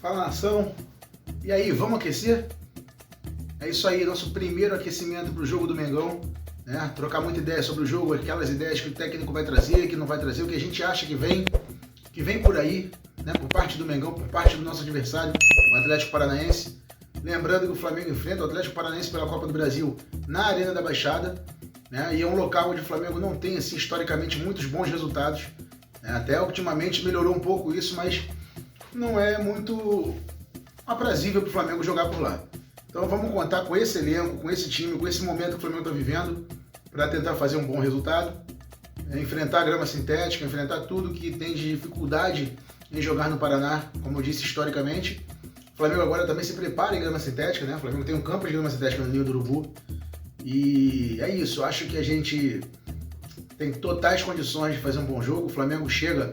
Fala, nação! E aí, vamos aquecer? É isso aí, nosso primeiro aquecimento para o jogo do Mengão, né? Trocar muita ideia sobre o jogo, aquelas ideias que o técnico vai trazer, que não vai trazer, o que a gente acha que vem por aí, né? Por parte do Mengão, por parte do nosso adversário, o Atlético Paranaense. Lembrando que o Flamengo enfrenta o Atlético Paranaense pela Copa do Brasil na Arena da Baixada, né? E é um local onde o Flamengo não tem, assim, historicamente, muitos bons resultados, né? Até ultimamente melhorou um pouco isso, mas não é muito aprazível para o Flamengo jogar por lá. Então vamos contar com esse elenco, com esse time, com esse momento que o Flamengo está vivendo para tentar fazer um bom resultado, enfrentar a grama sintética, enfrentar tudo que tem de dificuldade em jogar no Paraná, como eu disse historicamente. O Flamengo agora também se prepara em grama sintética, né? O Flamengo tem um campo de grama sintética no Ninho do Urubu. E é isso, eu acho que a gente tem totais condições de fazer um bom jogo. O Flamengo chega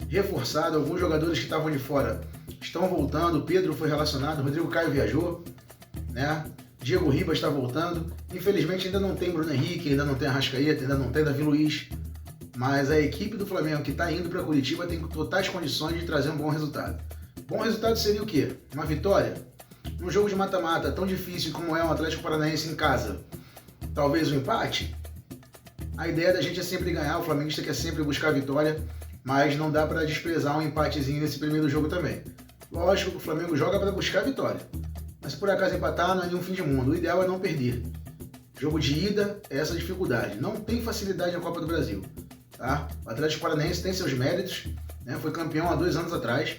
reforçado, alguns jogadores que estavam de fora estão voltando, o Pedro foi relacionado, o Rodrigo Caio viajou, né? Diego Ribas está voltando. Infelizmente ainda não tem Bruno Henrique, ainda não tem Arrascaeta, ainda não tem Davi Luiz, mas a equipe do Flamengo que está indo para Curitiba tem totais condições de trazer um bom resultado. Bom resultado seria o quê? Uma vitória? Num jogo de mata-mata tão difícil como é o Atlético Paranaense em casa, talvez um empate? A ideia da gente é sempre ganhar, o flamenguista quer sempre buscar a vitória, mas não dá para desprezar um empatezinho nesse primeiro jogo também. Lógico que o Flamengo joga para buscar a vitória, mas se por acaso empatar não é nenhum fim de mundo, o ideal é não perder. Jogo de ida é essa dificuldade, não tem facilidade na Copa do Brasil, tá? O Atlético Paranaense tem seus méritos, né? Foi campeão há 2 anos atrás,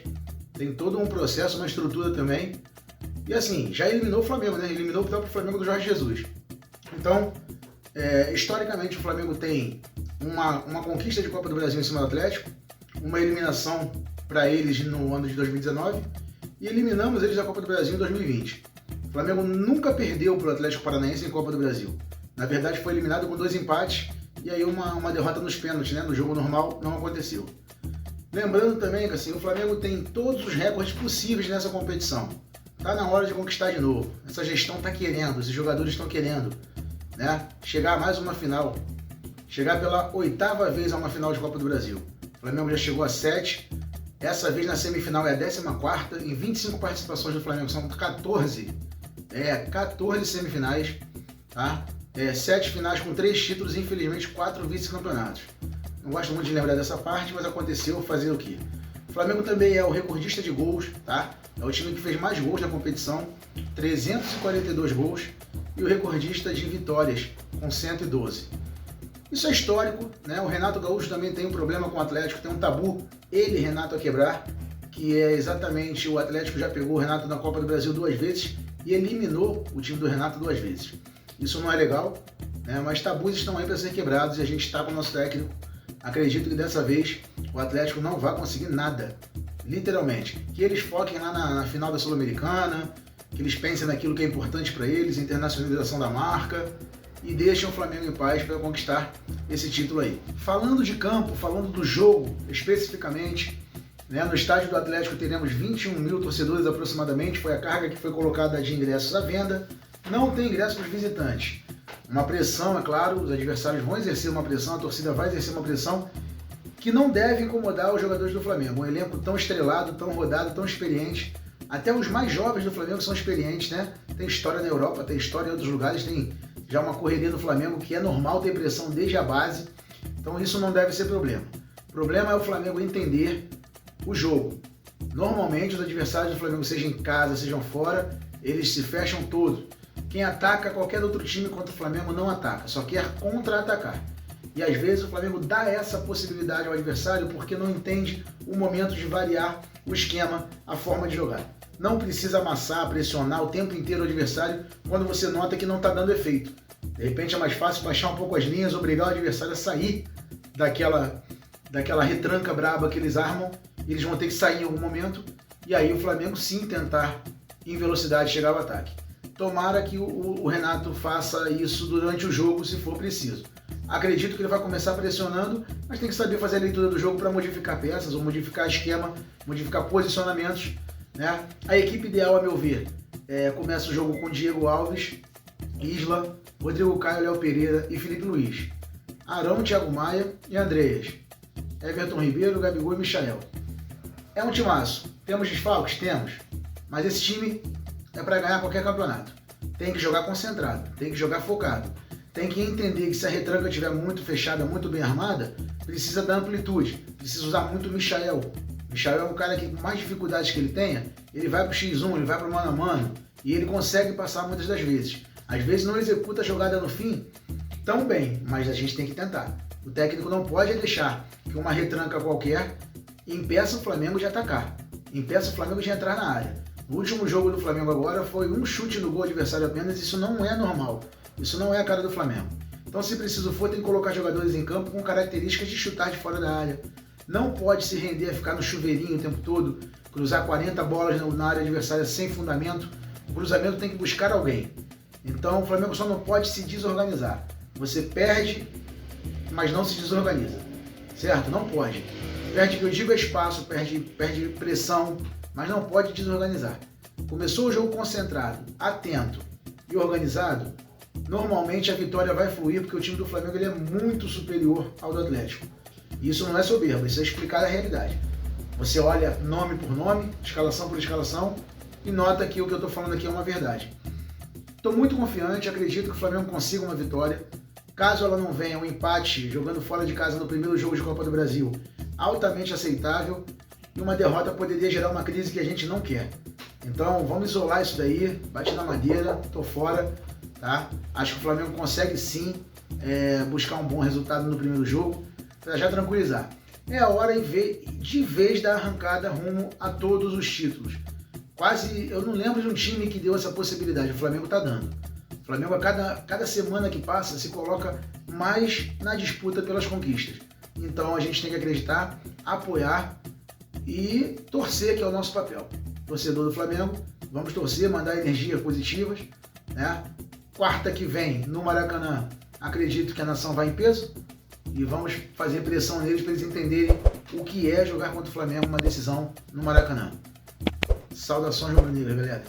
tem todo um processo, uma estrutura também, e assim, já eliminou o Flamengo, né? Eliminou o próprio Flamengo do Jorge Jesus. Então, historicamente o Flamengo tem uma conquista de Copa do Brasil em cima do Atlético, uma eliminação para eles no ano de 2019 e eliminamos eles da Copa do Brasil em 2020. O Flamengo nunca perdeu para o Atlético Paranaense em Copa do Brasil. Na verdade foi eliminado com 2 empates e aí uma derrota nos pênaltis, né? No jogo normal não aconteceu. Lembrando também que assim, o Flamengo tem todos os recordes possíveis nessa competição. Tá na hora de conquistar de novo. Essa gestão está querendo, esses jogadores estão querendo, né? Chegar a mais uma final. Chegar pela 8ª vez a uma final de Copa do Brasil. O Flamengo já chegou a 7. Essa vez na semifinal é a 14ª. Em 25 participações do Flamengo são 14. 14 semifinais. Tá? 7 finais com 3 títulos e infelizmente 4 vice-campeonatos. Não gosto muito de lembrar dessa parte, mas aconteceu, fazer o quê? O Flamengo também é o recordista de gols, tá? É o time que fez mais gols na competição, 342 gols, e o recordista de vitórias, com 112. Isso é histórico, né? O Renato Gaúcho também tem um problema com o Atlético, tem um tabu, ele, Renato, a quebrar, que é exatamente o Atlético já pegou o Renato na Copa do Brasil 2 vezes e eliminou o time do Renato 2 vezes. Isso não é legal, né? Mas tabus estão aí para ser quebrados e a gente está com o nosso técnico. Acredito que dessa vez o Atlético não vai conseguir nada, literalmente. Que eles foquem lá na final da Sul-Americana, que eles pensem naquilo que é importante para eles, internacionalização da marca, e deixem o Flamengo em paz para conquistar esse título aí. Falando de campo, falando do jogo especificamente, né, no estádio do Atlético teremos 21 mil torcedores aproximadamente, foi a carga que foi colocada de ingressos à venda, não tem ingresso para os visitantes. Uma pressão, é claro, os adversários vão exercer uma pressão, a torcida vai exercer uma pressão que não deve incomodar os jogadores do Flamengo. Um elenco tão estrelado, tão rodado, tão experiente. Até os mais jovens do Flamengo são experientes, né? Tem história na Europa, tem história em outros lugares, tem já uma correria do Flamengo que é normal ter pressão desde a base. Então isso não deve ser problema. O problema é o Flamengo entender o jogo. Normalmente os adversários do Flamengo, seja em casa, sejam fora, eles se fecham todos. Quem ataca qualquer outro time contra o Flamengo não ataca, só quer contra-atacar. E às vezes o Flamengo dá essa possibilidade ao adversário porque não entende o momento de variar o esquema, a forma de jogar. Não precisa amassar, pressionar o tempo inteiro o adversário quando você nota que não está dando efeito. De repente é mais fácil baixar um pouco as linhas, obrigar o adversário a sair daquela retranca braba que eles armam, e eles vão ter que sair em algum momento, e aí o Flamengo sim tentar em velocidade chegar ao ataque. Tomara que o Renato faça isso durante o jogo, se for preciso. Acredito que ele vai começar pressionando, mas tem que saber fazer a leitura do jogo para modificar peças, ou modificar esquema, modificar posicionamentos, né? A equipe ideal, a meu ver, começa o jogo com Diego Alves, Isla, Rodrigo Caio, Léo Pereira e Felipe Luiz. Arão, Thiago Maia e Andreas. Everton Ribeiro, Gabigol e Michael. É um timaço. Temos desfalques? Temos. Mas esse time é para ganhar qualquer campeonato. Tem que jogar concentrado, tem que jogar focado. Tem que entender que se a retranca estiver muito fechada, muito bem armada, precisa dar amplitude, precisa usar muito o Michael. O Michael é um cara que, com mais dificuldades que ele tenha, ele vai pro X1, ele vai pro mano a mano, e ele consegue passar muitas das vezes. Às vezes não executa a jogada no fim tão bem, mas a gente tem que tentar. O técnico não pode deixar que uma retranca qualquer impeça o Flamengo de atacar, impeça o Flamengo de entrar na área. O último jogo do Flamengo agora foi um chute no gol adversário apenas, isso não é normal. Isso não é a cara do Flamengo. Então, se preciso for, tem que colocar jogadores em campo com características de chutar de fora da área. Não pode se render a ficar no chuveirinho o tempo todo, cruzar 40 bolas na área adversária sem fundamento. O cruzamento tem que buscar alguém. Então, o Flamengo só não pode se desorganizar. Você perde, mas não se desorganiza. Certo? Não pode. Perde, que eu digo, é espaço, perde pressão, mas não pode desorganizar. Começou o jogo concentrado, atento e organizado, normalmente a vitória vai fluir, porque o time do Flamengo ele é muito superior ao do Atlético. E isso não é soberba, isso é explicar a realidade. Você olha nome por nome, escalação por escalação, e nota que o que eu estou falando aqui é uma verdade. Estou muito confiante, acredito que o Flamengo consiga uma vitória. Caso ela não venha, um empate jogando fora de casa no primeiro jogo de Copa do Brasil, altamente aceitável, e uma derrota poderia gerar uma crise que a gente não quer. Então vamos isolar isso daí, bate na madeira, tô fora, tá? Acho que o Flamengo consegue sim buscar um bom resultado no primeiro jogo, para já tranquilizar. É a hora de vez da arrancada rumo a todos os títulos. Quase, eu não lembro de um time que deu essa possibilidade, o Flamengo tá dando. O Flamengo a cada semana que passa se coloca mais na disputa pelas conquistas. Então a gente tem que acreditar, apoiar e torcer, que é o nosso papel. Torcedor do Flamengo, vamos torcer, mandar energias positivas, né? Quarta que vem, no Maracanã, acredito que a nação vai em peso e vamos fazer pressão neles para eles entenderem o que é jogar contra o Flamengo, uma decisão no Maracanã. Saudações rubro-negras, galera.